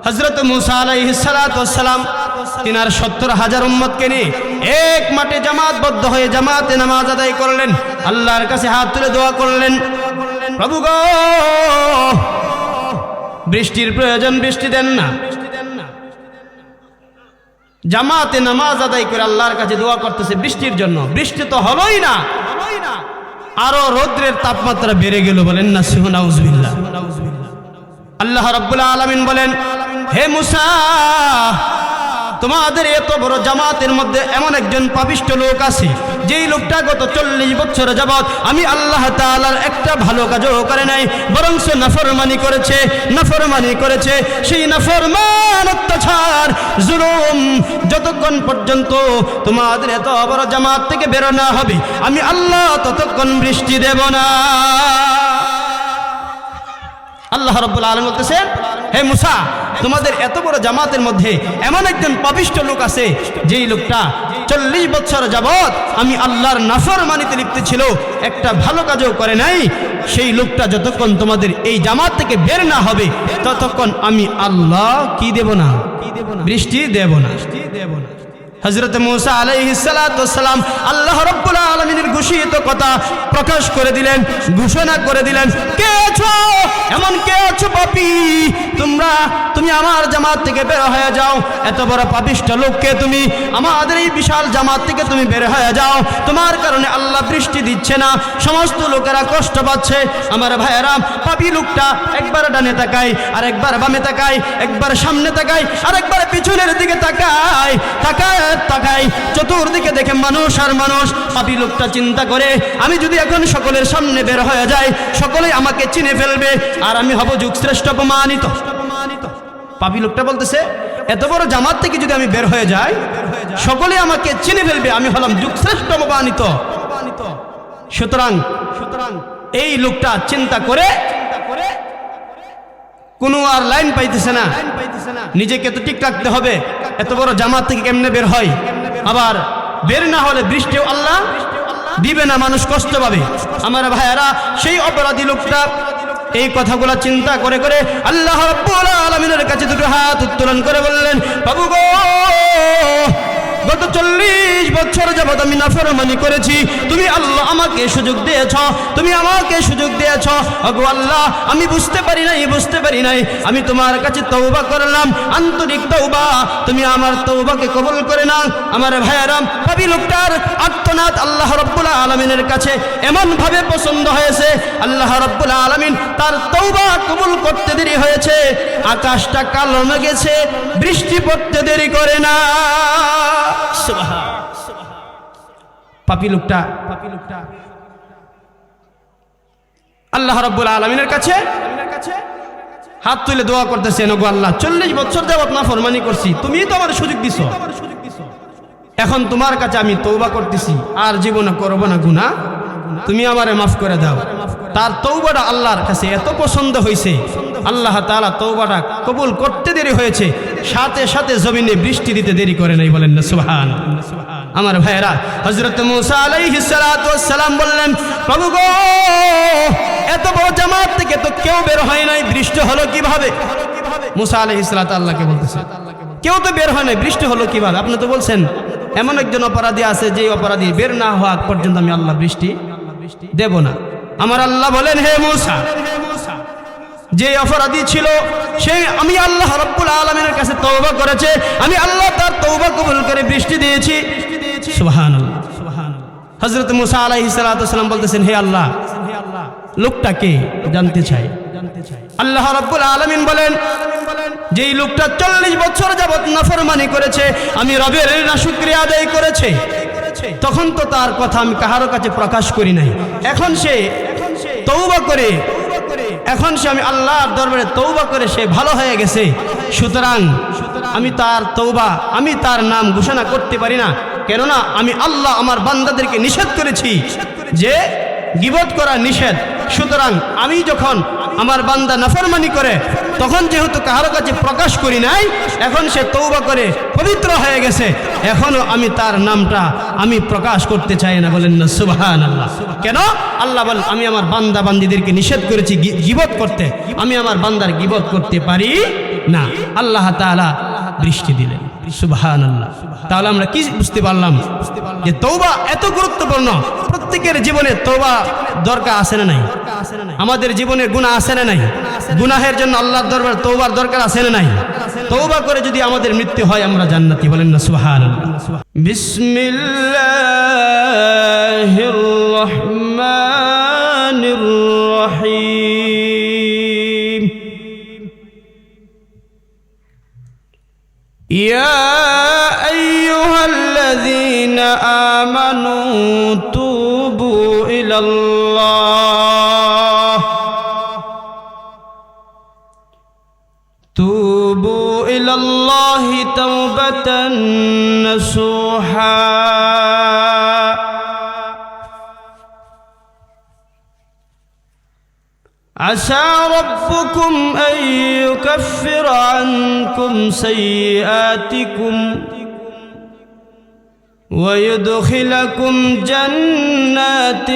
হযরত মুসা আলাইহিস সালাতু ওয়াস সালাম তিনার 70,000 উম্মতকে নিয়ে এক মাঠে জামাতবদ্ধ হয়ে জামাতে নামাজ আদায় করলেন। আল্লাহর কাছে হাত তুলে দোয়া করলেন, প্রভু গো, বৃষ্টির প্রয়োজন, বৃষ্টি দেন না। জামাতে নামাজ আদায় করে আল্লাহর কাছে দোয়া করতেছে বৃষ্টির জন্য, বৃষ্টি তো হলোই না, আরো রৌদ্রের তাপমাত্রা বেড়ে গেল। বলেন না সুবহানাল্লাহ। আল্লাহ রাব্বুল আলামিন বলেন, হে মুসা, তোমাদের এত বড় জামাতের মধ্যে এমন একজন পাপিষ্ঠ লোক আছে, যেই লোকটা গত 40 বছর যাবৎ আমি আল্লাহ তাআলার একটা ভালো কাজও করে নাই, বরং সে নাফরমানি করেছে। সেই নাফরমান, অত্যাচার, জুলুম যতক্ষণ পর্যন্ত তোমাদের এত বড় জামাত থেকে বের না হবে, আমি আল্লাহ ততক্ষণ বৃষ্টি দেব না। আল্লাহ রাব্বুল আলামিন বলতেছেন, হে মুসা, তোমাদের এত বড় জামাতের মধ্যে এমন একজন পাপিষ্ঠ লোক আছে, যেই লোকটা 40 বছর যাবৎ আমি আল্লাহর নাফরমানিতে লিপ্ত ছিল, একটা ভালো কাজও করে নাই। সেই লোকটা যতক্ষণ তোমাদের এই জামাত থেকে বের না হবে, ততক্ষণ আমি আল্লাহ কি দেব না? বৃষ্টি দেব না। হযরত মুসা আলাইহিস সালাতু ওয়াস সালাম আল্লাহ রাব্বুল আলামিনের ঘোষিত কথা প্রকাশ করে দিলেন, ঘোষণা করে দিলেন, কে আছো? এমন কে আছো পাপী? তুমি আমার জামাত থেকে বের হয়ে যাও। এত বড় পাপিষ্ঠ লোককে তুমি, আমাদের এই বিশাল জামাত থেকে তুমি বের হয়ে যাও। তোমার কারণে আল্লাহ বৃষ্টি দিচ্ছে না, সমস্ত লোকেরা কষ্ট পাচ্ছে। আমার ভাইয়েরা, পাপী লোকটা একবার ডানে তাকায়, আর একবার বামে তাকায়, একবার সামনে তাকায়, আর একবার পিছনের দিকে তাকায়, চতুর্দিকে দেখে মানুষ আর মানুষ। পাপী লোকটা চিন্তা করে, আমি যদি এখন সকলের সামনে বের হয়ে যাই, সকলেই আমাকে চিনে ফেলবে, আর আমি হব যুগশ্রেষ্ঠ অপমানিত। পাপী লোকটা বলতেছে, এত বড় জামাত থেকে যদি আমি বের হয়ে যাই, সকলে আমাকে চিনে ফেলবে, আমি হলাম যুগশ্রেষ্ঠ অপমানিত। সুতরাং এই লোকটা চিন্তা করে কোনো আর লাইন পাইতেছে না, নিজেকে তো ঠিক রাখতে হবে। এত বড় জামাত থেকে কেমনে বের হয়? আবার বের না হলে বৃষ্টিও আল্লাহ দিবে না, মানুষ কষ্ট পাবে। আমার ভাইয়েরা, সেই অপরাধী লোকটা এই কথাগুলো চিন্তা করে করে আল্লাহ রাব্বুল আলামিনের কাছে দুটো হাত উত্তোলন করে বললেন, বাবু গো, গত 40 বছর যাবত আমি নাফরমানি করেছি, তুমি আল্লাহ আমাকে সুযোগ দিয়েছ, ওগো আল্লাহ, আমি বুঝতে পারি নাই, আমি তোমার কাছে তওবা করলাম, আন্তরিক তওবা, তুমি আমার তওবাকে কবুল করে নাও। আমার ভাইয়েরা, পাপী লোকটার আর্তনাদ আল্লাহ রাব্বুল আলামিনের কাছে এমন ভাবে পছন্দ হয়েছে, আল্লাহ রাব্বুল আলামিন তার তওবা কবুল করতে দেরি হয়েছে। আকাশটা কালো হয়ে গেছে, বৃষ্টি পড়তে দেরি করে না। পাপী লোকটা আল্লাহ রাব্বুল আলামিনের কাছে হাত তুলে দোয়া করতেছেন, ওগো আল্লাহ, 40 বছর যাবত নাফরমানি করছি, তুমিই তো আমার সুযোগ দিছো, এখন তোমার কাছে আমি তওবা করতেছি, আর জীবনে করব না গুনাহ, তুমি আমারে মাফ করে দাও। তার তওবাটা আল্লাহর কাছে এত পছন্দ হয়েছে, আল্লাহ তাআলা তওবাটা কবুল করতে দেরি হয়েছে, সাথে সাথে জমিনে বৃষ্টি দিতে দেরি করে নাই। বলেন না সুবহানাল্লাহ। আমার ভাইয়েরা, হযরত মুসা আলাইহিস সালাতু ওয়াস সালাম বললেন, প্রভু গো, এত বড় জামাত থেকে তো কেউ বের হয় নাই, বৃষ্টি হলো কিভাবে? মুসা আলাইহিস সালাতু আল্লাহকে বলতেছে, কেউ তো বের হয় নাই, বৃষ্টি হলো কিভাবে? আপনি তো বলছেন এমন একজন অপরাধী আছে, যে অপরাধী বের না হওয়া পর্যন্ত আমি আল্লাহ বৃষ্টি দেব না। আমার আল্লাহ বলেন, হে মুসা, যে অপরাধী ছিল সে আমি আল্লাহ রাব্বুল আলামিনের কাছে তওবা করেছে, আমি আল্লাহ তার তওবা কবুল করে বৃষ্টি দিয়েছি। সুবহানাল্লাহ। হযরত মুসা আলাইহিস সালাতু ওয়াস সালাম বলতেছেন, হে আল্লাহ, লোকটা কে জানতে চাই। আল্লাহ রাব্বুল আলামিন বলেন, যেই লোকটা 40 বছর যাবত নাফরমানি করেছে, আমি রবের নাশুকরিয়া আদায় করেছে, তখন তো তার কথা আমি কাহারো কাছে প্রকাশ করি নাই। এখন সে তওবা করে, এখন সে আমি আল্লাহর দরবারে তওবা করে সে ভালো হয়ে গেছে। সুতরাং আমি তার তওবা, আমি তার নাম ঘোষণা করতে পারি না, কেননা আমি আল্লাহ আমার বান্দাদেরকে নিষেধ করেছি যে গীবত করা নিষেধ। সুতরাং আমি যখন আমার বান্দা নাফরমানি করে, তখন যেহেতু কারো কাছে প্রকাশ করি নাই, এখন সে তওবা করে পবিত্র হয়ে গেছে, এখনো আমি তার নামটা আমি প্রকাশ করতে চাই না। বলেন না সুবহানাল্লাহ। কেন? আল্লাহ বলেন, আমি আমার বান্দা বান্দীদেরকে নিষেধ করেছি গীবত করতে, আমি আমার বান্দার গীবত করতে পারি না, আল্লাহ তাআলা বৃষ্টি দিলেন। সুবহানাল্লাহ। তাহলে আমরা কি বুঝতে পারলাম যে তওবা এত গুরুত্বপূর্ণ। প্রত্যেকের জীবনে তওবা দরকার আছে না নাই? আমাদের জীবনে গুনাহ আছে না নাই? গুনাহের জন্য আল্লাহর দরবার তওবার দরকার আছে না নাই? তওবা করে যদি আমাদের মৃত্যু হয় আমরা জান্নাতি, বলেন না সুবহানাল্লাহ। বিসমিল্লাহির রহমানির রহিম। ইয়া আইয়ুহাল্লাযীনা আমানু তুবু ইলাল্লাহ তাওবাতান নাসুহা। عسى ربكم أن يكفر عنكم سيئاتكم ويدخلكم جنات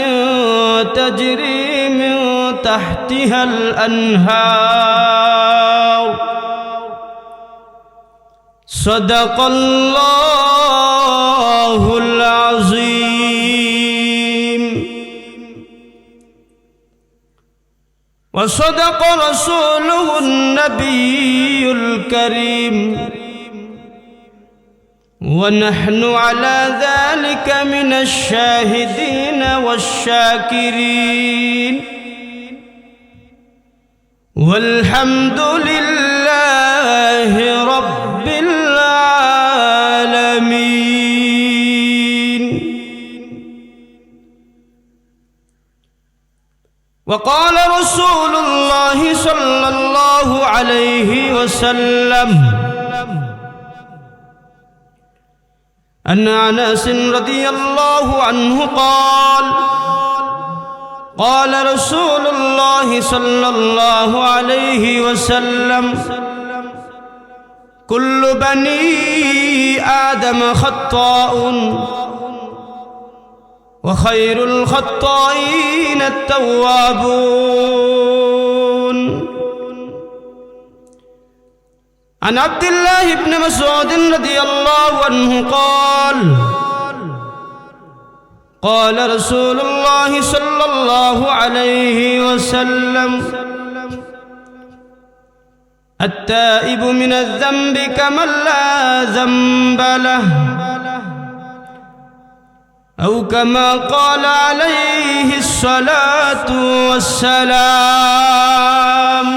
تجري من تحتها الأنهار صدق الله العظيم وصدق رسوله النبي الكريم ونحن على ذلك من الشاهدين والشاكرين والحمد لله رب العالمين. وقال رسول الله صلى الله عليه وسلم عن أنس رضي الله عنه قال قال رسول الله صلى الله عليه وسلم كل بني آدم خطاء وخير الخطائين التوابون. عن عبد الله بن مسعود رضي الله عنه قال قال رسول الله صلى الله عليه وسلم التائب من الذنب كمن لا ذنب له أو كما قال عليه الصلاة والسلام.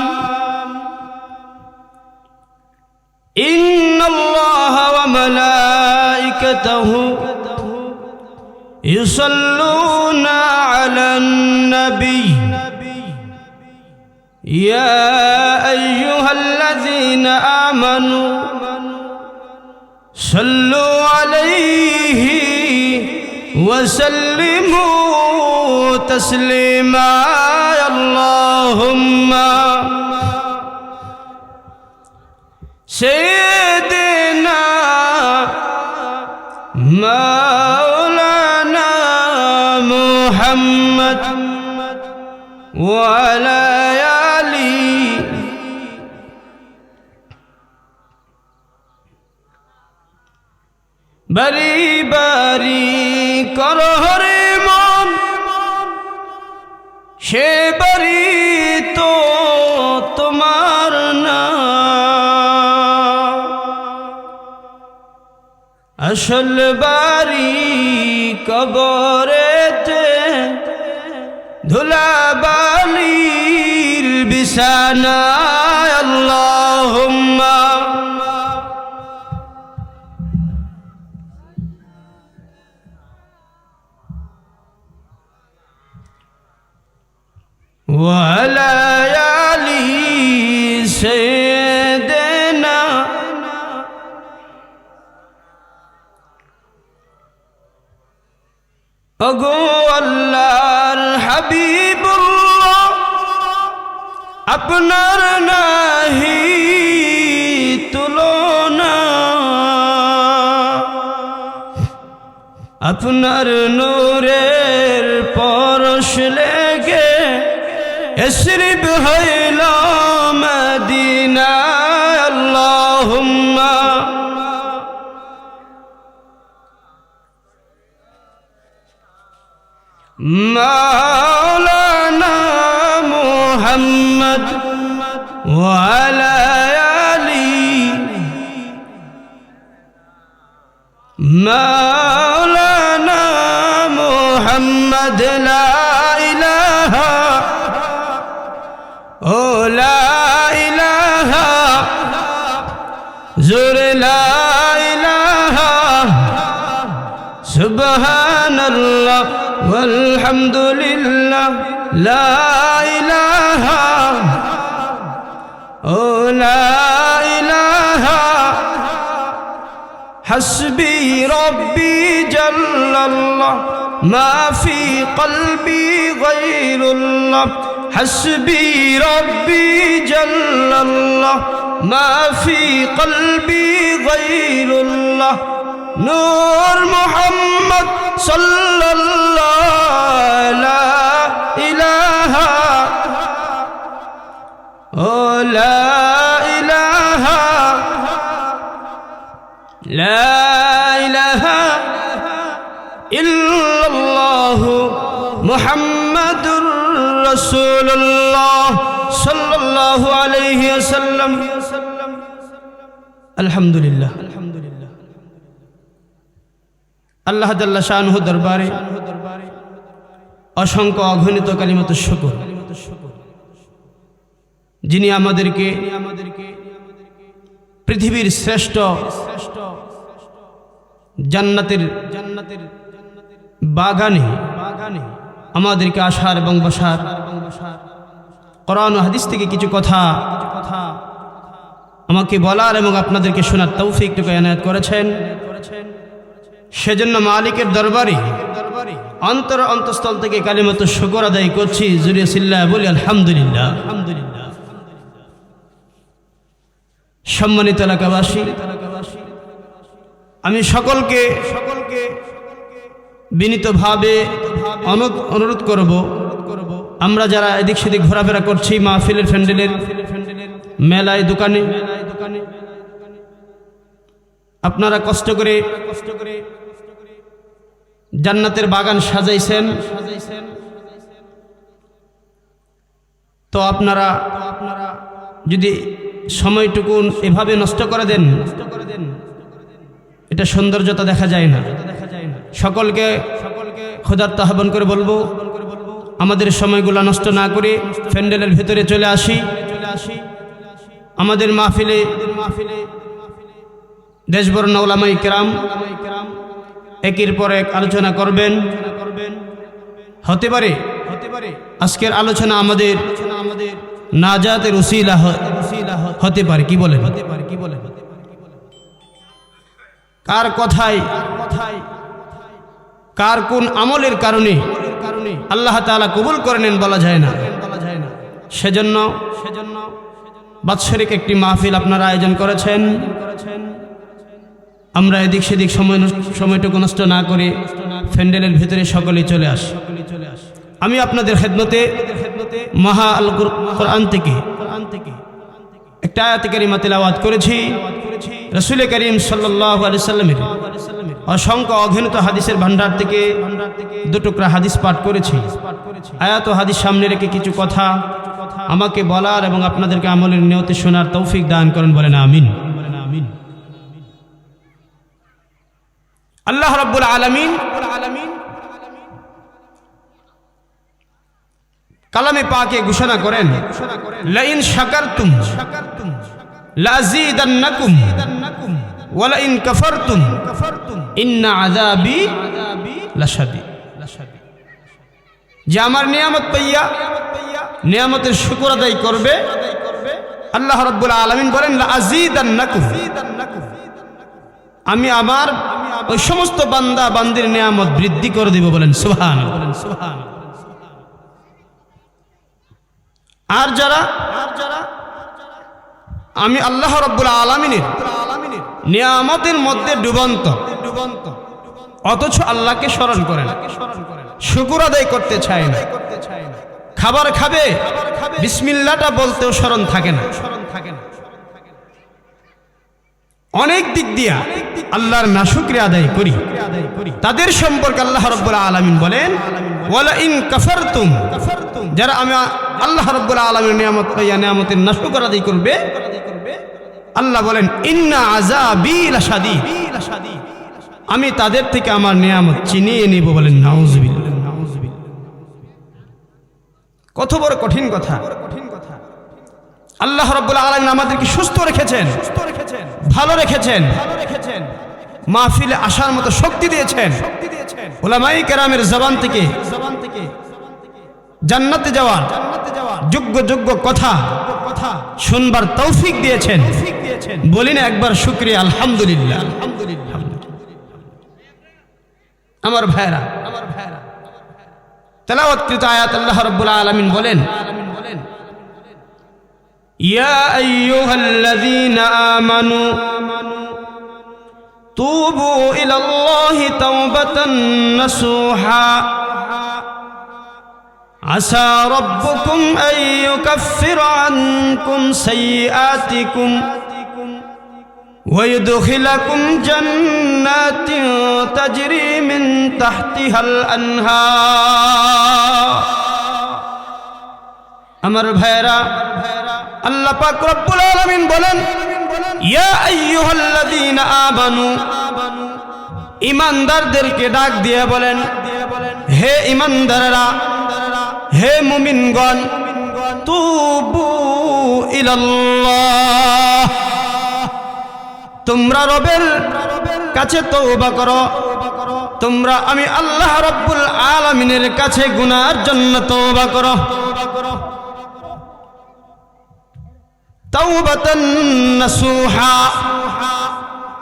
إن الله وملائكته يصلون على النبي يا أيها الذين آمنوا صلوا عليه وسلموا تسليما. اللهم سيدنا مولانا محمد وعلى آله বারি বারি করহরে মন সে বারি তো তোমার না আসল বারি কবরেতে ধুলাবালির বিছানা। আল্লাহুম্মা وعلى آل سيدنا أقو الله الحبيب الله আপনার নাহি তুলনা আপনার নূরের পরশ লেগে এসরিব হইল মদিনা। মাওলানা মুহাম্মদ ওয়া আলা আলি মাওলানা মুহাম্মদ লা ইলাহা ও লা ইলাহা জোর লা ইলাহা সুবহানাল্লাহ ওয়ালহামদুলিল্লাহ লা ইলাহা ও লা ইলাহা হাসবি রব্বি জাল্লাল্লাহ মা ফি কলবি গায়রুল্লাহ হাসবি রব্বি জাল্লাল্লাহ মা ফি কলবি গায়রুল্লাহ নূর মুহাম্মদ সাল্লাল্লাহু লা ইলাহা ও লা ইলাহা লা ইলাহা ইল্লাল্লাহু মুহাম্মাদুর রাসূলুল্লাহ সাল্লাল্লাহু আলাইহি ওয়াসাল্লাম। আলহামদুলিল্লাহ আল্লাহ জাল্লা শানুহু দরবারে অসংখ্য অগণিত কালিমাতুশ শুকর, যিনি আমাদেরকে পৃথিবীর শ্রেষ্ঠ জান্নাতের বাগানে আমাদেরকে আসার এবং বসার, কোরআন ও হাদিস থেকে কিছু কথা আমাকে বলার এবং আপনাদেরকে শোনার তৌফিক টুকু এনায়েত করেছেন। সেজন্য মালিকের দরবারে অন্তঃস্থল থেকে কালিমাতুশ শুকর আদায় করছি। জুরিয়া সিল্লাহ বলি আলহামদুলিল্লাহ। সম্মানিত এলাকাবাসী, আমি সকলকে বিনীতভাবে অনুরোধ করব, আমরা যারা এদিক সেদিক ঘোরাফেরা করছি মাহফিলের ফ্যান্ডেলের মেলায় দোকানে, আপনারা কষ্ট করে জান্নাতের বাগান সাজাইছেন, তো আপনারা যদি সময়টুকু এভাবে নষ্ট করে দেন, এটা সৌন্দর্যতা দেখা যায় না। সকলকে খোদার আহ্বান করে বলবো, আমাদের সময়গুলো নষ্ট না করে প্যান্ডেলের ভিতরে চলে আসি। আমাদের মাহফিলে দেশবরণ্য উলামায়ে কেরাম একের পর এক আলোচনা করবেন। হতে পারে আজকের আলোচনা আমাদের নাজাতের উসিলা হতে পারে। কি বলেন? কার কথায় কার কোন আমলের কারণে আল্লাহ তাআলা কবুল করে নেন বলা যায় না। সেজন্য বাৎসরিক একটি মাহফিল আপনারা আয়োজন করেছেন। আমরা এদিক সেদিক সময়টুকু নষ্ট না করে প্যান্ডেলের ভিতরে সকলেই চলে আসি। আমি আপনাদের খেদমতে মহা আল কোরআন থেকে একটা আয়াত কারিমা তেলাওয়াত করেছি। রাসূল করিম সাল্লাল্লাহু আলাইহি সাল্লামের অসংখ্য অগণিত হাদিসের ভান্ডার থেকে দুটুকরা হাদিস পাঠ করেছি। আয়াত ও হাদিস সামনে রেখে কিছু কথা আমাকে বলার এবং আপনাদেরকে আমলের নিয়তে শোনার তৌফিক দান করেন, বলেন আমিন। আল্লাহ রাব্বুল আলামিন কালামে পাকে ঘোষণা করেন, লাইন শাকারতুম লাযীদান্নাকুম ওয়া লাইন কাফারতুম ইন্না আযাবি লাশাদীদ। যে আমার নিয়ামত পাইয়া নিয়ামতের শুকর আদায় করবে, আল্লাহ রাব্বুল আলামিন বলেন লাযীদান্নাকুম, আমি আমার ওই সমস্ত বান্দা বান্দির নিয়ামত বৃদ্ধি করে দিব। বলেন সুবহানাল্লাহ। আর যারা আমি আল্লাহ রাব্বুল আলামিনের নিয়ামতের মধ্যে ডুবন্ত অথচ আল্লাহকে স্মরণ করেন, শুকর আদায় করতে চায় না, খাবার খাবে বিসমিল্লাহটা বলতেও স্মরণ থাকে না, অনেক দিক দিয়া আল্লাহর নাশুকরিয়া আদায় করি, তাদের সম্পর্কে আল্লাহ রাব্বুল আলামিন বলেন ওয়ালা ইন কাফারতুম, যারা আমি আল্লাহ রাব্বুল আলামিনের নিয়ামতের নাশুকরিয়া আদায় করবে, আল্লাহ বলেন ইন্না আযাবি লাশাদীদ, আমি তাদের থেকে আমার নিয়ামত ছিনিয়ে নিব। বলেন নাউযুবিল্লাহ। কত বড় কঠিন কথা। আল্লাহ রাব্বুল আলামিন আমাদেরকে সুস্থ রেখেছেন, ভালো রেখেছেন, মাহফিলে আসার মতো শক্তি দিয়েছেন, উলামায়ে কেরামের জবান থেকে জান্নাতে যাওয়ার যোগ্য যোগ্য কথা শুনবার তৌফিক দিয়েছেন। বলি না একবার শুকরিয়া আলহামদুলিল্লাহ। আমার ভাইরা, তেলাওয়াতকৃত আয়াত আল্লাহ রাব্বুল আলামিন বলেন ইয়া আইয়ুহাল্লাযীনা আমানু তুবু ইলাল্লাহি তাওবাতান নাসুহা আসা রাব্বুকুম আন ইউকাফফিরা আনকুম সাইয়্যাতিকুম ওয়া ইউদখিলাকুম জান্নাতিন তাজরি মিন তাহতিহাল আনহার। আমার ভাইরা, আল্লাহ পাক রব্বুল আলামিন বলেন ইয়া আইয়ুহাল্লাযীনা আমানু, ঈমানদারদেরকে ডাক দিয়ে বলেন হে ঈমানদাররা, হে মুমিনগণ, তুবু ইলাল্লাহ, তোমরা রবের কাছে তওবা করো, তোমরা আমি আল্লাহ রাব্বুল আলামিনের কাছে গুনার জন্য তওবা করো। তাওবাতান নাসুহা।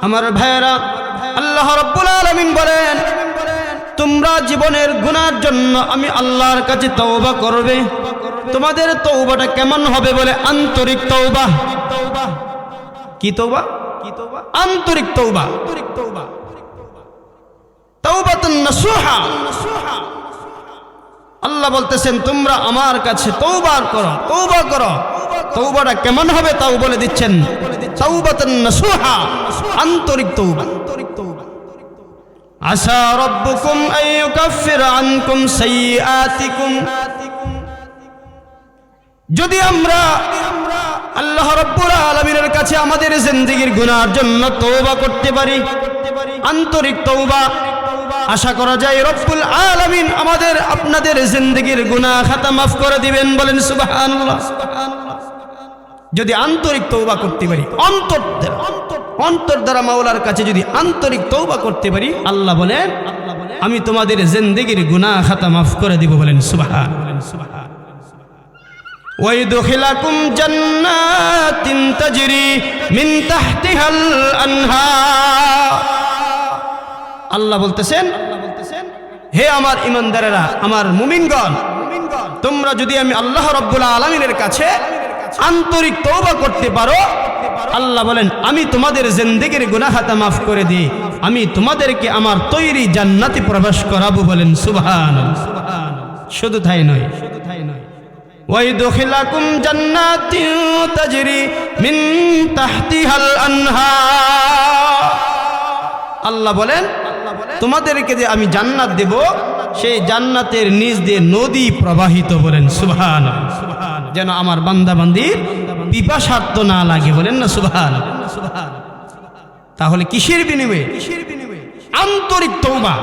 আমার ভাইরা, আল্লাহ রাব্বুল আলামিন বলেন তোমরা জীবনের গুনার জন্য আমি আল্লাহর কাছে তওবা করবে। তোমাদের তওবাটা কেমন হবে? বলে আন্তরিক তওবা। কি তওবা? আন্তরিক তওবা। তাওবাতান নাসুহা। আল্লাহ বলতেছেন তোমরা আমার কাছে তওবা করো, তওবা করো। তওবাটা কেমন হবে তাও বলে দিচ্ছেন, তাওবাতান নাসুহা, আন্তরিক তওবা। আসা রাব্বুকুম আন ইউকাফফিরা আনকুম সাইয়্যাতিকুম। যদি আমরা আল্লাহ রাব্বুল আলামিনের কাছে আমাদের জিন্দেগীর গুনার জন্য তওবা করতে পারি, আন্তরিক তওবা, আশা করা যায় রব্বুল আলামিন আমাদের আপনাদের জিন্দেগীর গুনাহ খাতা মাফ করে দিবেন। বলেন সুবহানাল্লাহ। যদি আন্তরিক তওবা করতে পারি, অন্তর দ্বারা মাওলার কাছে যদি আন্তরিক তওবা করতে পারি, আল্লাহ বলেন আমি তোমাদের জিন্দেগীর গুনাহ খাতা মাফ করে দিব। বলেন সুবহানাল্লাহ। ওয়া ইদখিলাকুম জান্নাতিন তাজরি মিন তাহতিহাল আনহার। আল্লাহ বলতেছেন হে আমার ঈমানদারেরা, আমার মুমিনগণ, তোমরা যদি আমি আল্লাহ রাব্বুল আলামিনের কাছে আন্তরিক তওবা করতে পারো, আল্লাহ বলেন আমি তোমাদের জিন্দেগীর গুনাহ খাতা মাফ করে দিই, আমি তোমাদেরকে আমার তৈরি জান্নাতে প্রবেশ করাবো। বলেন সুবহানাল্লাহ। শুধু তাই নয়, ওয়া ইদখিলাকুম জান্নাতিন তাজরি মিন তাহতিহাল আনহার। আল্লাহ বলেন তোমাদেরকে যে আমি জান্নাত দেব, সেই জান্নাতের নিচ দিয়ে নদী প্রবাহিত। বলেন সুবহানাল্লাহ। যেন আমার বান্দা বান্দির পিপাসার্থ না লাগে। বলেন না সুবহানাল্লাহ। তাহলে কিসের বিনিময়ে? আন্তরিক তওবা।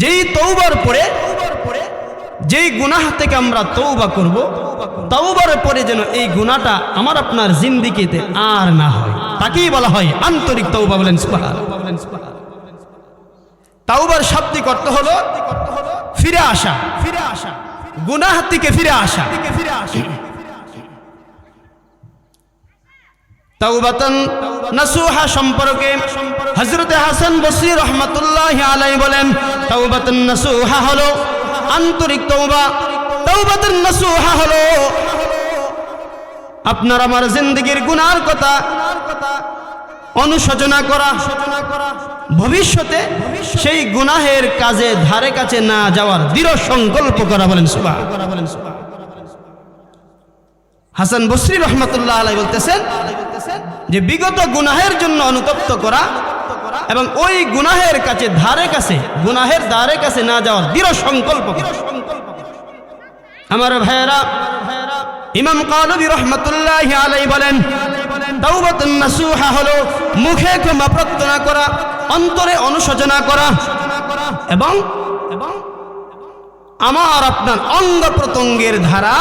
যেই তওবার পরে, যেই গুনাহ থেকে আমরা তওবা করব, তওবার পরে যেন এই গুনাহটা আমার আপনার জিন্দেগিতে আর না হয়, তাকেই বলা হয় আন্তরিক তওবা। বলেন সুবহানাল্লাহ। তওবার শাব্দিক অর্থ হলো ফিরে আসা, গুনাহ থেকে ফিরে আসা। তাওবাতান নাসুহা সম্পর্কে হযরত হাসান বসরি রাহমাতুল্লাহি আলাইহি বলেন তাওবাতান নাসুহা হলো আন্তরিক তওবা। তাওবাতান নাসুহা হলো আপনার আমার জিন্দেগীর গুনার কথা অনুশোচনা করা, ভবিষ্যতে সেই গুনাহের কাজে ধারে কাছে না যাওয়ার দৃঢ় সংকল্প করা। বলেন সুবহানাল্লাহ। হাসান বসরি রাহমাতুল্লাহ আলাইহি বলতেছেন যে বিগত গুনাহের জন্য অনুতপ্ত করা এবং ওই গুনাহের গুনাহের ধারে কাছে না যাওয়ার দৃঢ় সংকল্প করা। আমার ভাইয়েরা, ইমাম কালবী রাহমাতুল্লাহি আলাইহি বলেন, তাওবাতুন নাসুহা হলো মুখে ক্ষমা প্রার্থনা করা, অন্তরে অনুশোচনা করা এবং আমার আপনার অঙ্গ প্রত্যঙ্গের ধারা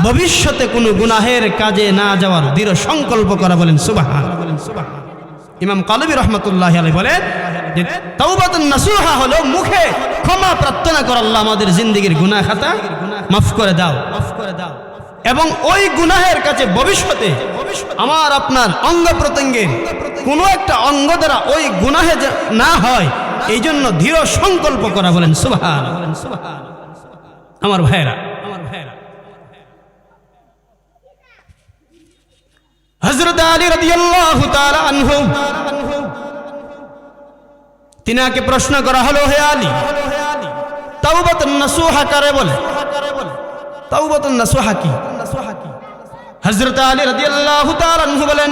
ভবিষ্যতে কোনো গুনাহের কাজে না যাওয়ার দৃঢ় সংকল্প করা। বলেন সুবহানাল্লাহ। ইমাম কালবী রাহমাতুল্লাহি আলাইহি বলেন যে তাওবাতুন নাসুহা হলো মুখে ক্ষমা প্রার্থনা করা, আল্লাহ আমাদের জিন্দেগীর গুনাহ খাতা মাফ করে দাও, এবং ওই গুনাহের কাছে ভবিষ্যতে আমার আপনার অঙ্গ প্রত্যঙ্গের কোনো একটা অঙ্গ দ্বারা ওই গুনাহে না হয়, এই জন্য দৃঢ় সংকল্প করা। বলেন সুবহানাল্লাহ। আমার ভাইরা, হযরত আলী রাদিয়াল্লাহু তাআলা আনহু, তিনাকে প্রশ্ন করা হলো, হে আলী, তাওবাতুন নাসুহা কারে বলে? তাওবাতুন নাসুহা কি? হযরত আলী রাদিয়াল্লাহু তাআলা আনহু বলেন,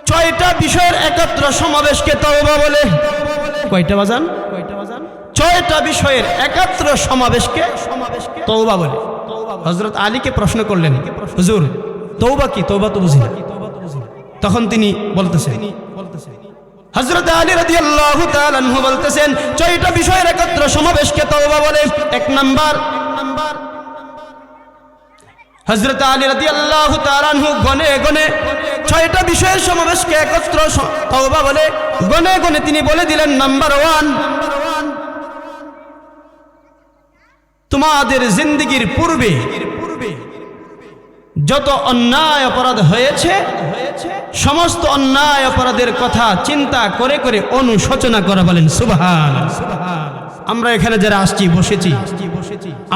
6টা বিষয়ের একত্র সমাবেশকে তওবা বলে। কয়টা বাজান? 6টা বিষয়ের একত্র সমাবেশকে তওবা বলে। হযরত আলীকে প্রশ্ন করলেন, হুজুর তওবা কি? তওবা তো বুঝি না। তখন তিনি বলতেছেন, হযরত আলী রাদিয়াল্লাহু তাআলা আনহু বলতেছেন, 6টা বিষয়ের একত্র সমাবেশকে তওবা বলে। 1 নাম্বার, হযরত আলী রাদিয়াল্লাহু তাআলা আনহু গনে গনে 6টা বিষয়ের সমাবেশকে একত্র তওবা বলে। গনে গনে তিনি বলে দিলেন, নাম্বার 1, তোমাদের জিন্দেগীর পূর্বে যত অন্যায় অপরাধ হয়েছে, সমস্ত অন্যায় অপরাধের কথা চিন্তা করে করে অনুশোচনা করা। বলেন সুবহানাল্লাহ। আমরা এখানে যারা আসছি, বসেছি,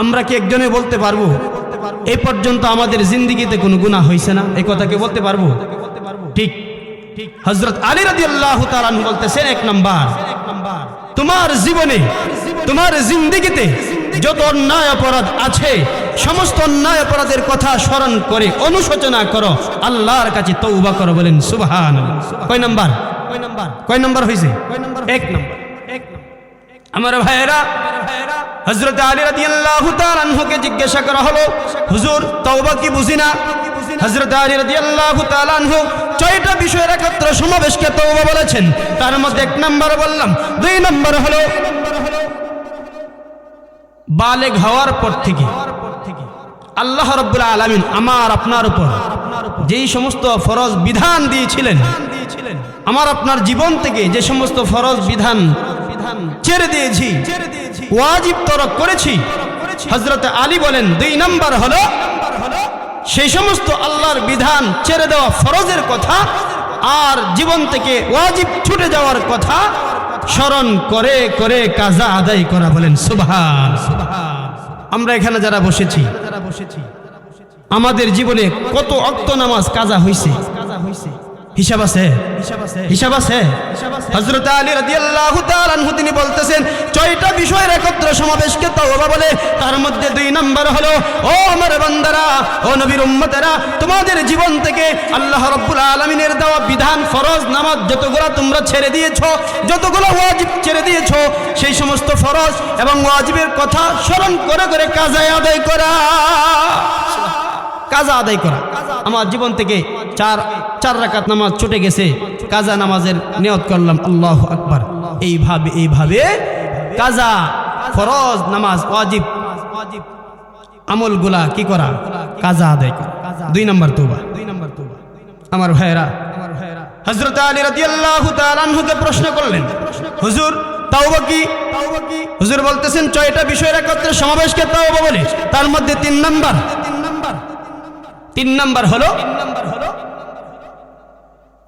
আমরা কি একজনে বলতে পারবো এই পর্যন্ত আমাদের জিন্দেগিতে কোনো গুনাহ হয়েছে না? এই কথা কি বলতে পারবো? ঠিক। হযরত আলী রাদিয়াল্লাহু তাআলা বলতেছেন, 1 নাম্বার, তোমার জীবনে, তোমার জিন্দেগিতে যত অন্যায় অপরাধ আছে, সমস্ত অন্যায় অপরাধের কথা স্মরণ করে অনুশোচনা করো, আল্লাহর কাছে তওবা করো। বলেন সুবহানাল্লাহ। কয় নাম্বার? কয় নাম্বার হয়েছে? 1 নাম্বার। আমার ভাইয়েরা, হযরত আলী রাদিয়াল্লাহু তাআলা আনহুকে জিজ্ঞাসা করা হলো, হুজুর তওবা কি বুঝি না? হযরত আলী রাদিয়াল্লাহু তাআলা আনহু 6টা বিষয়ের একত্র সমাবেশকে তওবা বলেছেন। তার মধ্যে 1 নাম্বার বললাম। 2 নাম্বার হলো বালেগ হওয়ার পর থেকে আল্লাহ রাব্বুল আলামিন আমার আপনার উপর যেই সমস্ত ফরজ বিধান দিয়েছিলেন, আমার আপনার জীবন থেকে যে সমস্ত ফরজ বিধান ছেড়ে দিয়েছি, ওয়াজিব তরক করেছি, হযরত আলী বলেন 2 নাম্বার হলো সেই সমস্ত আল্লাহর বিধান ছেড়ে দেওয়া ফরজের কথা আর জীবন থেকে ওয়াজিব ছুটে যাওয়ার কথা স্মরণ করে করে কাজা আদায় করা। বলেন সুবহানাল্লাহ। আমরা এখানে যারা বসেছি, আমাদের জীবনে কত ওয়াক্ত নামাজ কাজা হয়েছে? হিসাব আছে? হিসাব আছে? হযরত আলী রাদিয়াল্লাহু তাআলা আনহু তিনি বলতেছেন, 6টা বিষয়ের একত্র সমাবেশকে তওবা বলে। তার মধ্যে 2 নাম্বার হলো, ও আমার বান্দারা, ও নবীর উম্মতেরা, তোমাদের জীবন থেকে আল্লাহ রাব্বুল আলামিনের দেওয়া বিধান, ফরজ, নামাজ যতগুলো তোমরা ছেড়ে দিয়েছো, যতগুলো ওয়াজিব ছেড়ে দিয়েছো, সেই সমস্ত ফরজ এবং ওয়াজিবের কথা স্মরণ করে করে কাজা আদায় করা। কাজা আদায় করা। আমার জীবন থেকে 4 রাকাত নামাজ ছুটে গেছে, কাজা নামাজের নিয়ত করলাম, আল্লাহু আকবার। এইভাবে কাজা, ফরজ, নামাজ, ওয়াজিব আমলগুলা কি করা? কাজা আদায় করা। 2 নাম্বার তওবা। আমার ভাইয়েরা, হযরত আলী রাদিয়াল্লাহু তাআলা আনহুকে প্রশ্ন করলেন, হুজুর তাওবা কি? হুজুর বলতেছেন, 6টা বিষয়ের একত্রে সমাবেশকে তাওবা বলে। তার মধ্যে 3 নাম্বার। 3 নাম্বার হলো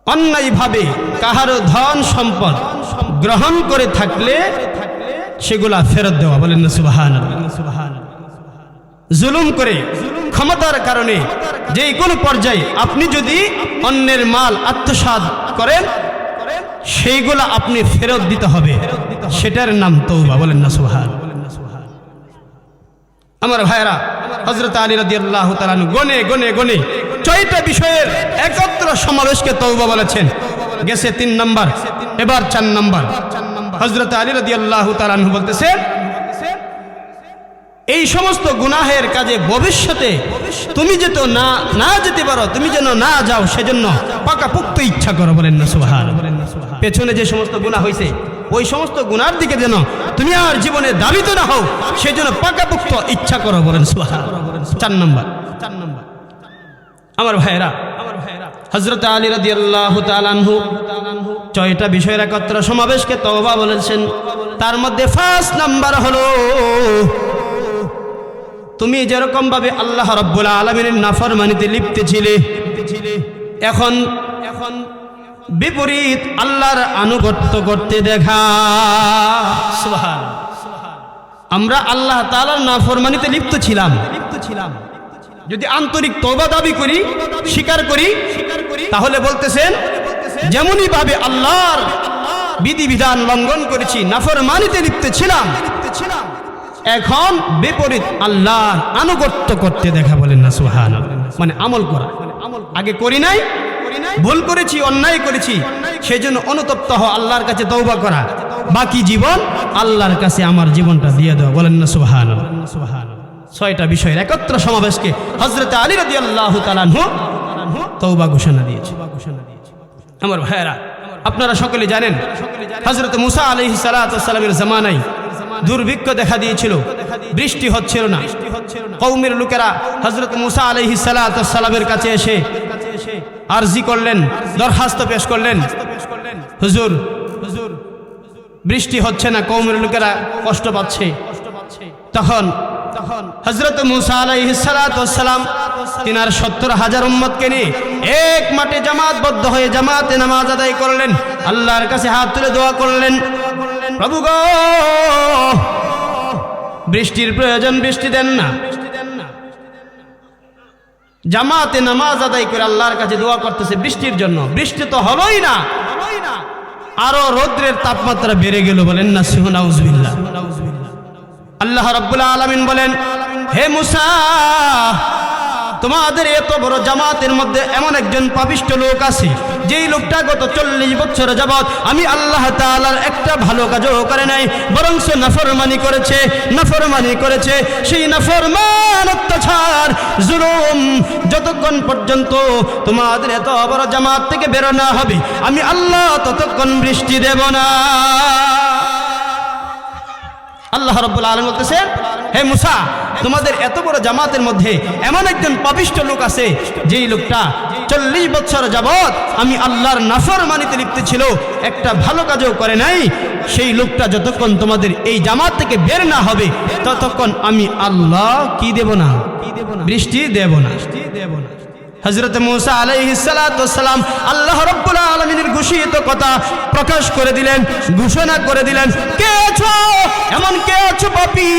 অন্যায়ভাবে কাহারো ধন সম্পদ গ্রহণ করে থাকলে সেগুলা ফেরত দেওয়া। বলেন না সুবহানাল্লাহ। জুলুম করে, ক্ষমতার কারণে যে কোনো পর্যায়ে আপনি যদি অন্যের মাল আত্মসাৎ করেন, সেইগুলা আপনি ফেরত দিতে হবে, সেটার নাম তওবা। বলেন না সুবহানাল্লাহ। আমার ভাইরা, হযরত আলী রাদিয়াল্লাহু তাআলা গনে গনে গনে ছয়টা বিষয়ের একত্র সমাবেশকে তওবা বলেছেন। গেছে 3 নাম্বার, এবার 4 নাম্বার। হযরত আলী রাদিয়াল্লাহু তাআলা আনহু বলতেছেন, এই সমস্ত গুনাহের কাজে ভবিষ্যতে তুমি যেন না যেতে পারো, তুমি যেন না যাও, সেজন্য পাকাপোক্ত ইচ্ছা করো। বলেন না সুবহান। পেছনে যে সমস্ত গুনাহ হয়েছে ওই সমস্ত গুনার দিকে যেন তুমি আর জীবনে দাবিত না হও, সেজন্য পাকাপোক্ত ইচ্ছা করো। বলেন সুবহান। 4 নাম্বার। আমার ভাইরা, হযরত আলী রাদিয়াল্লাহু তাআলা আনহু 6টা বিষয়ের একত্র সমাবেশকে তওবা বলেছেন। তার মধ্যে 1 নাম্বার হলো, তুমি যেরকম ভাবে আল্লাহ রাব্বুল আলামিনের নাফরমানিতে লিপ্ত ছিলে, এখন বিপরীত আল্লাহর আনুগত্য করতে দেখা। সুবহানাল্লাহ। আমরা আল্লাহ তাআলার নাফরমানিতে লিপ্ত ছিলাম, যদি আন্তরিক তওবা দাবি করি, স্বীকার করি, তাহলে বলতেছেন যেমনই ভাবে আল্লাহর বিধিবিধান লঙ্ঘন করেছি, নাফরমানিতে লিপ্ত ছিলাম, এখন বিপরীত আল্লাহর আনুগত্য করতে দেখা। বলেন না সুবহানাল্লাহ। মানে আমল করা। আগে করি নাই, ভুল করেছি, অন্যায় করেছি, সেজন্য অনুতপ্ত হওয়া, আল্লাহর কাছে তওবা করা, বাকি জীবন আল্লাহর কাছে আমার জীবনটা দিয়ে দেওয়া। বলেন না সুবহানাল্লাহ। 6টা বিষয়ের একত্র সমাবেশকে হযরত আলী রাদিয়াল্লাহু তাআলা আনহু তওবা ঘোষণা দিয়েছে। আমার ভাইয়েরা, আপনারা সকলে জানেন হযরত মুসা আলাইহিস সালাতু ওয়াস সালামের জামানায় দুর্ভিক্ষ দেখা দিয়েছিল, বৃষ্টি হচ্ছিল না। কওমের লোকেরা হযরত মুসা আলাইহিস সালাতু ওয়াস সালামের কাছে এসে আরজি করলেন, দরখাস্ত পেশ করলেন, হুজুর বৃষ্টি হচ্ছে না, কওমের লোকেরা কষ্ট পাচ্ছে। তখন হযরত মুসা আলাইহিস সালাতু ওয়াস সালাম তিনার 70,000 উম্মতকে নিয়ে এক মাঠে জামাতবদ্ধ হয়ে জামাতে নামাজ আদায় করলেন, আল্লাহর কাছে হাত তুলে দোয়া করলেন, প্রভু গো, বৃষ্টির প্রয়োজন, বৃষ্টি দেন না। জামাতে নামাজ আদায় করে আল্লাহর কাছে দোয়া করতেছে বৃষ্টির জন্য, বৃষ্টি তো হলোই না, আরো রৌদ্রের তাপমাত্রা বেড়ে গেল। বলেন না নাউজুবিল্লাহ। আল্লাহ রাব্বুল আলামিন বলেন, হে মুসা, তোমাদের এত বড় জামাতের মধ্যে এমন একজন পাপিষ্ঠ লোক আছে, যেই লোকটা গত 40 বছর যাবৎ আমি আল্লাহ তাআলার একটা ভালো কাজও করে নাই, বরং সে নাফরমানি করেছে। সেই নাফরমান, অত্যাচার, জুলুম যতক্ষণ পর্যন্ত তোমাদের এত বড় জামাত থেকে বের না হবে, আমি আল্লাহ ততক্ষণ বৃষ্টি দেব না। আল্লাহ রাব্বুল আলামিন বলতেছেন, হে মুসা, তোমাদের এত বড় জামাতের মধ্যে এমন একজন পাপিষ্ঠ লোক আছে, যেই লোকটা 40 বছর যাবৎ আমি আল্লাহর নাফরমানিতে লিপ্ত ছিল, একটা ভালো কাজও করে নাই। সেই লোকটা যতক্ষণ তোমাদের এই জামাত থেকে বের না হবে, ততক্ষণ আমি আল্লাহ কি দেব না? বৃষ্টি দেব না। হযরত মুসা আলাইহিস সালাতু ওয়াস সালাম আল্লাহ রাব্বুল আলামিনের ঘোষিত কথা প্রকাশ করে দিলেন, ঘোষণা করে দিলেন, কে আছো, এমন কে আছো পাপী,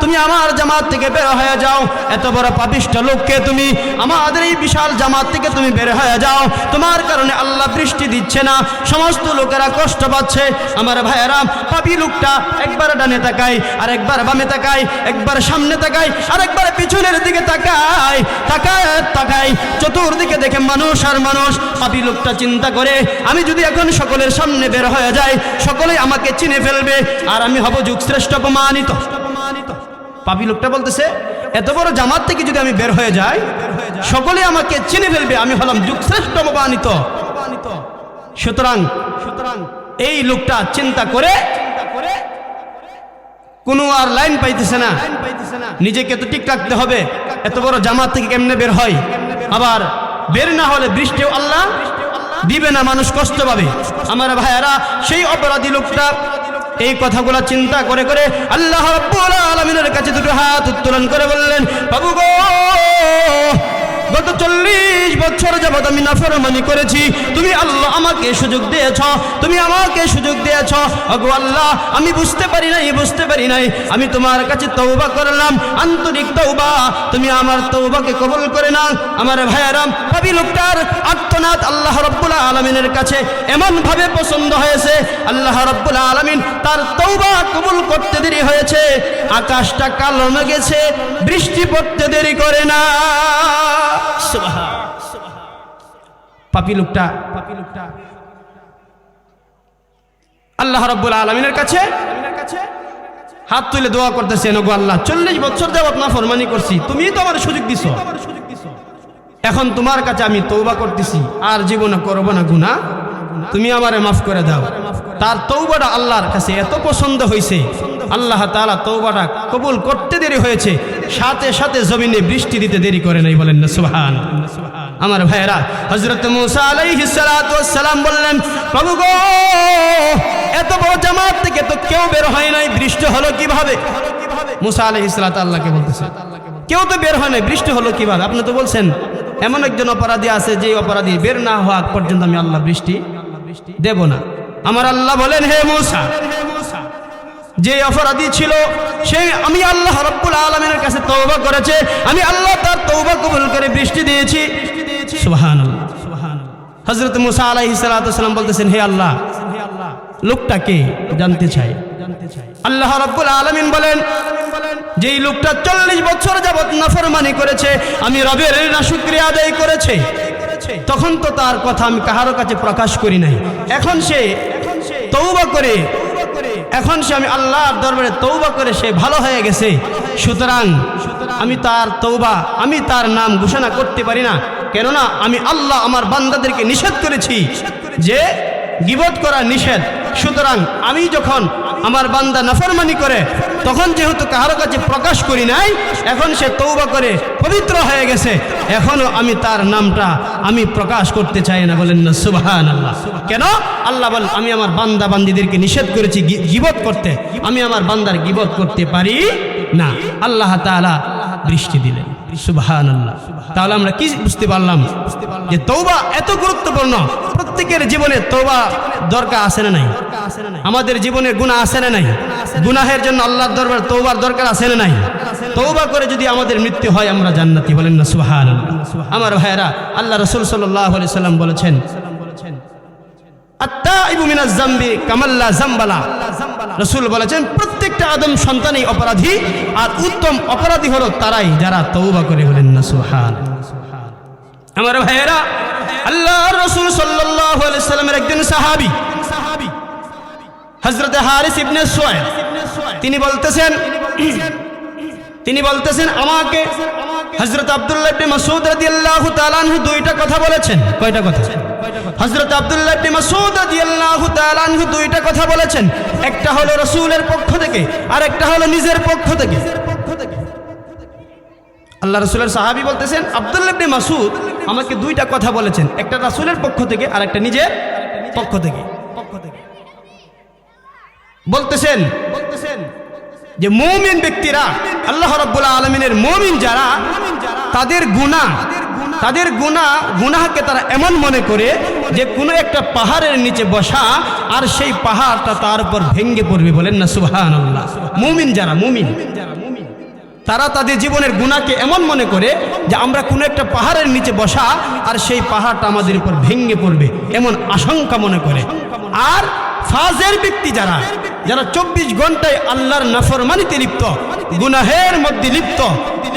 তুমি আমার জামাত থেকে বের হয়ে যাও। এত বড় পাপিষ্ঠ লোককে তুমি, আমাদের এই বিশাল জামাত থেকে তুমি বের হয়ে যাও। তোমার কারণে আল্লাহ বৃষ্টি দিচ্ছে না, সমস্ত লোকেরা কষ্ট পাচ্ছে। আমার ভাইয়েরা, পাপী লোকটা একবার ডানে তাকায়, আর একবার বামে তাকায়, একবার সামনে তাকায়, আর একবার পিছনের দিকে তাকায়, চতুর্দিকে দেখে মানুষ আর মানুষ। পাপী লোকটা চিন্তা করে, আমি যদি এখন সকলের সামনে বের হয়ে যাই, সকলেই আমাকে চিনে ফেলবে, আর আমি হব যুগশ্রেষ্ঠ অপমানিত। পাপী লোকটা বলতেছে, এত বড় জামাত থেকে যদি আমি বের হয়ে যাই, সকলে আমাকে চিনে ফেলবে, আমি হলাম যুগশ্রেষ্ঠ অপমানিত। সুতরাং এই লোকটা চিন্তা করে কোনো আর লাইন পাইতেছে না, নিজেকে তো ঠিক রাখতে হবে। এত বড় জামাত থেকে কেমনে বের হয়, আবার বের না হলে বৃষ্টিও আল্লাহ দিবে না, মানুষ কষ্ট পাবে। আমার ভাইয়েরা, সেই অপরাধী লোকটা এই কথাগুলো চিন্তা করে করে আল্লাহ রাব্বুল আলামিনের কাছে দুটো হাত উত্তোলন করে বললেন, বাবু গো, গত 40 বছর যাবত আমি নাফরমানি করেছি, তুমি আল্লাহ আমাকে সুযোগ দিয়েছ, ওগো আল্লাহ, আমি বুঝতে পারি নাই, আমি তোমার কাছে তওবা করলাম, আন্তরিক তওবা, তুমি আমার তওবাকে কবুল করে নাও। আমার ভাইয়েরা, পাপী লোকটার আর্তনাদ আল্লাহ রাব্বুল আলামিনের কাছে এমন ভাবে পছন্দ হয়েছে, আল্লাহ রাব্বুল আলামিন তার তওবা কবুল করতে দেরি হয়েছে, আকাশটা কালো হয়ে গেছে, বৃষ্টি পড়তে দেরি করে না। পাপী লোকটা আল্লাহ রাব্বুল আলামিনের কাছে হাত তুলে দোয়া করতেছেন, ওগো আল্লাহ 40 বছর যাবত নাফরমানি করছি, তুমিই তো আমার সুযোগ দিছো, এখন তোমার কাছে আমি তওবা করতেছি, আর জীবনে করব না গুনাহ, তুমি আমারে মাফ করে দাও। তার তওবাটা আল্লাহর কাছে এত পছন্দ হয়েছে, আল্লাহ তাআলা তওবাটা কবুল করতে দেরি হয়েছে, সাথে সাথে জমিনে বৃষ্টি দিতে দেরি করে নাই। বলেন না সুবহানাল্লাহ। আমার ভাইয়েরা, হযরত মুসা আলাইহিস সালাতু ওয়াস সালাম বললেন, প্রভু গো, এত বড় জামাত থেকে তো কেউ বের হয় নাই, বৃষ্টি হলো কিভাবে? মুসা আলাইহিস সালাতু আল্লাহকে বলতেছে, কেউ তো বের হয় নাই, বৃষ্টি হলো কিভাবে? আপনি তো বলছেন এমন একজন অপরাধী আছে, যে অপরাধী বের না হওয়া পর্যন্ত আমি আল্লাহ বৃষ্টি দেব না। আমার আল্লাহ বলেন, হে মুসা, যে অপরাধী ছিল সে আমি আল্লাহ রাব্বুল আলামিনের কাছে তওবা করেছে, আমি আল্লাহ তার তওবা কবুল করে বৃষ্টি দিয়েছি। সুবহানাল্লাহ। হযরত মুসা আলাইহিস সালাতু ওয়াস সালাম বলতেছেন, হে আল্লাহ, লোকটা কে জানতে চাই। আল্লাহ রাব্বুল আলামিন বলেন, যেই লোকটা 40 বছর যাবত নাফরমানি করেছে, আমি রবের নাশুকরিয়া আদায় করেছে, তখন তো তার কথা আমি কাহারো কাছে প্রকাশ করি নাই, এখন সে তওবা করে, এখন সে আমি আল্লাহর দরবারে তওবা করে সে ভালো হয়ে গেছে, সুতরাং আমি তার তওবা, আমি তার নাম ঘোষণা করতে পারি না, কেননা আমি আল্লাহ আমার বান্দাদেরকে নিষেধ করেছি যে গীবত করা নিষেধ। সুতরাং আমি যখন আমার বান্দা নাফরমানি করে, তখন যেহেতু কারো কাছে প্রকাশ করি নাই, এখন সে তওবা করে পবিত্র হয়ে গেছে, এখনো আমি তার নামটা আমি প্রকাশ করতে চাই না। বলেন না সুবহানাল্লাহ। কেন? আল্লাহ বলেন, আমি আমার বান্দা বান্দীদেরকে নিষেধ করেছি গীবত করতে, আমি আমার বান্দার গীবত করতে পারি না। আল্লাহ তাআলা বৃষ্টি দিলেন। সুবহানাল্লাহ। তাহলে আমরা কি বুঝতে পারলাম? যে তওবা এত গুরুত্বপূর্ণ। প্রত্যেকের জীবনে তওবা দরকার আছে না নাই? আমাদের জীবনে গুনাহ আছে না নাই? গুনাহের জন্য আল্লাহর দরবারে তওবার দরকার আছে না নাই? তওবা করে যদি আমাদের মৃত্যু হয়, আমরা জান্নাতি। বলেন না সুবহানাল্লাহ। আমার ভাইয়েরা, আল্লাহ রাসূল সাল্লাল্লাহু আলাইহি সাল্লাম বলেছেন, আত-তাইবু মিনাজ যামবি কামাল্লা যামবালা। রাসূল বলেছেন, প্রত্যেকটা আদম সন্তানই অপরাধী, আর উত্তম অপরাধী হলো তারাই যারা তওবা করে। বলেন না সুবহানাল্লাহ। আমার ভাইয়েরা, আল্লাহর রাসূল সাল্লাল্লাহু আলাইহি সাল্লামের একজন সাহাবী হযরত হারিস ইবনে সুয়াইদ, তিনি বলতেছেন আমাকে হযরত আব্দুল্লাহ ইবনে মাসউদ রাদিয়াল্লাহু তাআলা আনহু দুইটা কথা বলেছেন। কয়টা কথা? হযরত আব্দুল্লাহ ইবনে মাসউদ রাদিয়াল্লাহু তাআলা আনহু দুইটা কথা বলেছেন, একটা হলো রাসূলের পক্ষ থেকে, আর একটা হলো নিজের পক্ষ থেকে। আল্লাহ রাসূলের সাহাবী বলতেছেন, আব্দুল্লাহ ইবনে মাসউদ আমাকে দুইটা কথা বলেছেন, একটা রাসূলের পক্ষ থেকে আর একটা নিজের পক্ষ থেকে। বলতেছেন যে মুমিন ব্যক্তিরা, আল্লাহ রাব্বুল আলামিনের মুমিন যারা, তাদের গুনাহকে তারা এমন মনে করে যে কোনো একটা পাহাড়ের নিচে বসা, আর সেই পাহাড়টা তার উপর ভেঙে পড়বে। বলেন না সুবহানাল্লাহ। মুমিন যারা, মুমিন তারা তাদের জীবনের গুনাহকে এমন মনে করে যে আমরা কোনো একটা পাহাড়ের নিচে বসা, আর সেই পাহাড়টা আমাদের উপর ভেঙে পড়বে, এমন আশঙ্কা মনে করে। আর ফাজের ব্যক্তি যারা 24 ঘন্টায় আল্লাহর নাফরমানিতে লিপ্ত, গুনাহের মধ্যে লিপ্ত,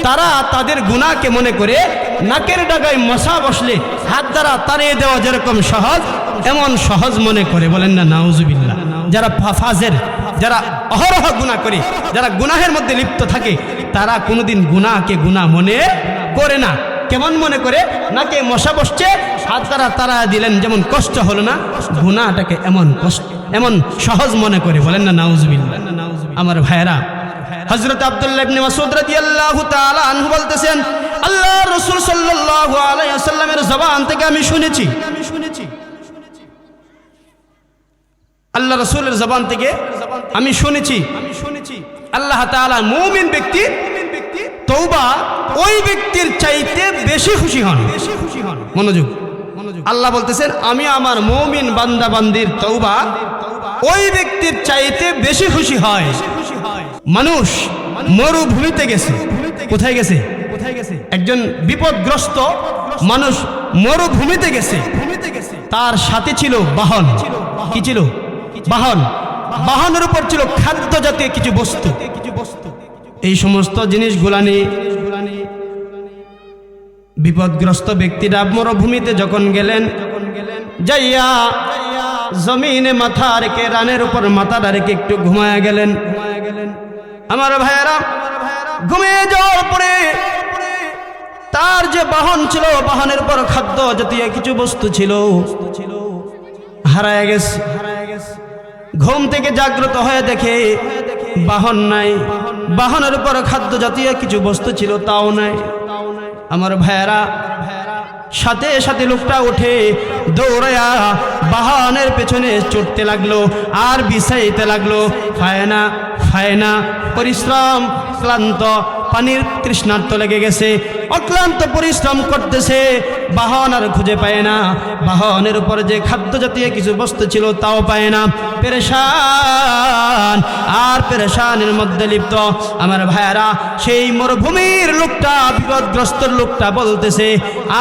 তারা তাদের গুনাহকে মনে করে নাকের ডাগায় মশা বসলে হাত দ্বারা তাড়িয়ে দেওয়া যেরকম সহজ, এমন সহজ মনে করে। বলেন না নাউজুবিল্লাহ। যারা ফাজের, যারা অহরহ গুনাহ করে, যারা গুনাহের মধ্যে লিপ্ত থাকে, তারা কোনোদিন গুনাহকে গুনাহ মনে করে না। কেমন মনে করে? নাকে মশা বসছে, হাত দ্বারা তারা দিলেন, যেমন কষ্ট হলো না, গুনাহটাকে এমন সহজ মনে করে। বলেন না নাউজুবিল্লাহ। আমার ভাইয়েরা, হযরত আব্দুল্লাহ ইবনে মাসউদ রাদিয়াল্লাহু তাআলা আনহু বলতেছেন, আল্লাহর রাসূল সাল্লাল্লাহু আলাইহি ওয়াসাল্লামের জবান থেকে আমি শুনেছি, আল্লাহ রাসূলের জবান থেকে আমি শুনেছি, আল্লাহ তাআলা মুমিন ব্যক্তি তওবা ওই ব্যক্তির চাইতে বেশি খুশি হন। মনোযোগ। আল্লাহ বলতেছেন, আমি আমার মুমিন বান্দা বান্দির তওবা ওই ব্যক্তির চাইতে বেশি খুশি হয়। মানুষ মরুভূমিতে গেছে, কোথায় গেছে? একজন বিপদগ্রস্ত মানুষ মরুভূমিতে গেছে, তার সাথে ছিল বাহন। কি ছিল? বাহন। বাহনের উপর ছিল খাদ্য জাতীয় কিছু বস্তু। এই সমস্ত জিনিসগুলা নিয়ে বিপদগ্রস্ত ব্যক্তিরা মরুভূমিতে যখন গেলেন, যাইয়া জমিনে মাথা রেখে, রানের উপর মাথাটা রেখে একটু ঘুমায়া গেলেন। আমার ভাইয়েরা, ঘুমিয়ে যাওয়ার পরে তার যে বাহন ছিল, বাহনের উপর খাদ্য জাতীয় কিছু বস্তু ছিল, হারায় গেছে। ঘুম থেকে জাগ্রত হয়ে দেখে বাহন নাই, বাহনের উপর খাদ্য জাতীয় কিছু বস্তু ছিল, তাও নাই। আমার ভাইয়েরা, সাথে সাথে লোকটা উঠে দৌড়ায়া বাহনের পেছনে ছুটতে লাগলো আর বিছাইতে লাগলো। ফায়না ফায়না, পরিশ্রম, ক্লান্ত, পানির তৃষ্ণার্ত লেগে গেছে, অক্লান্ত পরিশ্রম করতেছে, বাহন আর খুঁজে পায় না। বাহনের উপর যে খাদ্য জাতীয় কিছু বস্তু ছিল তাও পায় না। পেরেশান আর পেরেশানের মধ্যে লিপ্ত। আমার ভাইয়ারা, সেই মরুভূমির লোকটা, বিপদগ্রস্ত লোকটা বলতেছে,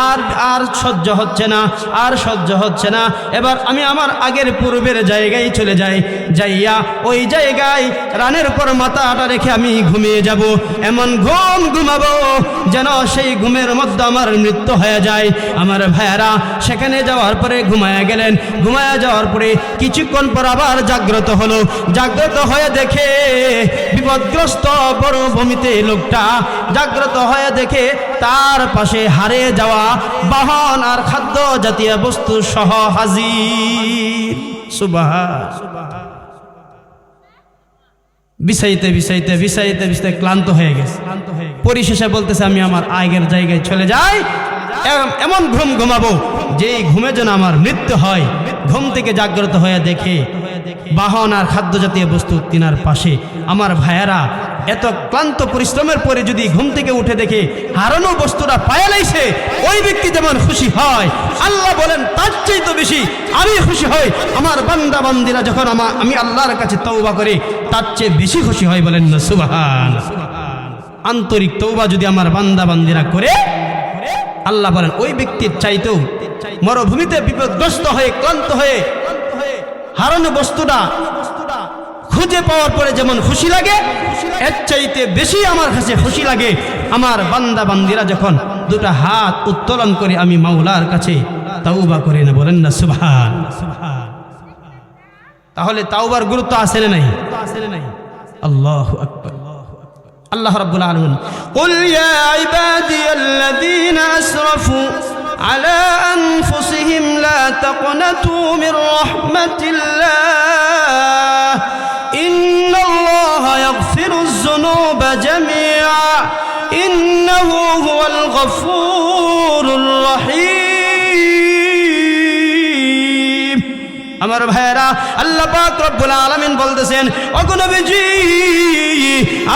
আর আর সহ্য হচ্ছে না, আর সহ্য হচ্ছে না, এবার আমি আমার আগের পূর্বের জায়গায় চলে যাই, যাইয়া ওই জায়গায় রানের উপর মাথাটা রেখে আমি ঘুমিয়ে যাব। এমন ঘুম ঘুমাবো যেন সেই ঘুমের মধ্যে আমার মৃত্যু হয়ে যায়। আমার ভাইয়ারা, সেখানে যাওয়ার পরে ঘুমায়া গেলেন। ঘুমায়া যাওয়ার পরে কিছুক্ষণ পর আবার জাগ্রত হলো। জাগ্রত হয়ে দেখে বিপদগ্রস্ত মরুভূমিতে লোকটা জাগ্রত হয়ে দেখে তার পাশে হারিয়ে যাওয়া বাহন আর খাদ্য জাতীয় বস্তু সহ হাজির। সুবহান। বিছাইতে বিছাইতে বিছাইতে বিছাইতে ক্লান্ত হয়ে গেছে। পরিশেষে বলতেছে, আমি আমার আগের জায়গায় চলে যাই, এমন ঘুম ঘুমাবো যেই ঘুমে যেন আমার মৃত্যু হয়। ঘুম থেকে জাগ্রত হয়ে দেখে বাহন আর খাদ্য জাতীয় বস্তু তিনার পাশে। আমার ভাইয়ারা, এত ক্লান্ত পরিশ্রমের পরে যদি ঘুম থেকে উঠে দেখে হারানো বস্তুটা পায়া লাইছে, ওই ব্যক্তি যেমন খুশি হয়, আল্লাহ বলেন তার চাইতে বেশি আমি খুশি হই। আমার বান্দা বান্দিরা যখন আমি আল্লাহর কাছে তওবা করি, তার চেয়ে বেশি খুশি হয়। বলেন না সুবহান। আন্তরিক তওবা যদি আমার বান্দা বান্দিরা করে, আল্লাহ বলেন ওই ব্যক্তির চাইতেও মরুভূমিতে বিপদগ্রস্ত হয়ে ক্লান্ত হয়ে হারানো বস্তুটা খুঁজে পাওয়ার পরে যেমন খুশি লাগে, এর চাইতে বেশি আমার কাছে খুশি লাগে আমার বান্দা বান্দিরা যখন দুটা হাত উত্তোলন করে আমি মাওলার কাছে তাওবা করে না। বলেন না সুবহান। তাহলে তাওবার গুরুত্ব আছে না নাই? আল্লাহু আকবার। আল্লাহ রাব্বুল আলামিন, কুল ইয়া ইবাদিয়াল্লাযীনা আসরাফু আলা আনফুসিহিম লা তাকনাতু মির রাহমাতিল্লাহ ইন্নাল্লাহা ইয়াগফিরুয যুনুবা জামিআ ইন্নাহু হুয়াল গফুরুর রহিম। আমার ভাইরা, আল্লাহ পাক রব্বুল আলামিন বলতেছেন, ওগো নবীজি,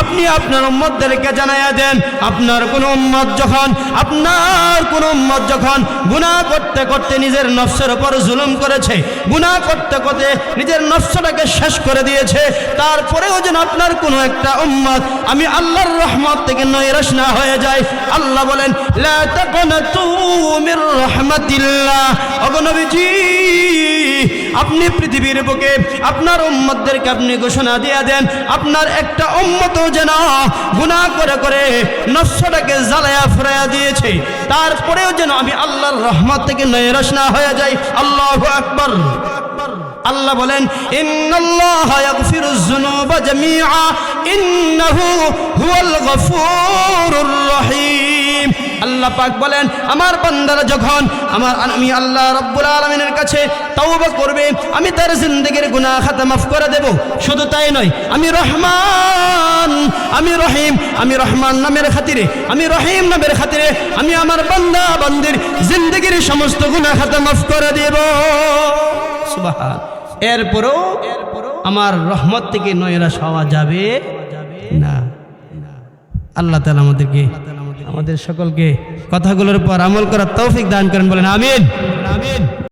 আপনি আপনার উম্মতদেরকে জানায়া দেন, আপনার কোন উম্মত যখন গুনাহ করতে করতে নিজের নফসের উপর জুলুম করেছে, গুনাহ করতে করতে নিজের নফসটাকে শেষ করে দিয়েছে, তারপরেও যেন আপনার কোন একটা উম্মত আমি আল্লাহর রহমত থেকে নৈরাশ না হয়ে যায়। আল্লাহ বলেন, লা তাকনাতু মির রাহমাতিল্লাহ। ওগো নবীজি, আপনি পৃথিবীর বুকে আপনার উম্মতদেরকে আপনি ঘোষণা দিয়ে দেন, আপনার একটা উম্মতও যেন গুনাহ করে করে নফসটাকে জ্বালায়া ফুরাইয়া দিয়েছে, তারপরেও যেন আমি আল্লাহর রহমত থেকে নৈরাশ না হয়ে যাই। আল্লাহু আকবার। আল্লাহ বলেন, ইন্নাল্লাহা ইয়াগফিরুয যুনুবা জামিআ ইন্নাহু হুয়াল গফুরুর রহিম। আল্লাহ পাক বলেন, আমার বান্দারা যখন আমি আল্লাহ রাব্বুল আলামিনের কাছে তওবা করবে, আমি তার জিন্দেগির গুনাহ খাতা মাফ করে দেব। শুধু তাই নয়, আমি রহমান, আমি রহিম, আমি রহমান নামের খাতিরে, আমি রহিম নামের খাতিরে আমি আমার বান্দা বান্দির জিন্দেগির সমস্ত গুনাহ খাতা মাফ করে দেব। সুবহান। এরপরও আমার রহমত থেকে নৈরাশ হওয়া যাবে না। আল্লাহ তাআলা আমাদের সকলকে কথাগুলোর উপর আমল করার তৌফিক দান করেন। বলেন আমিন।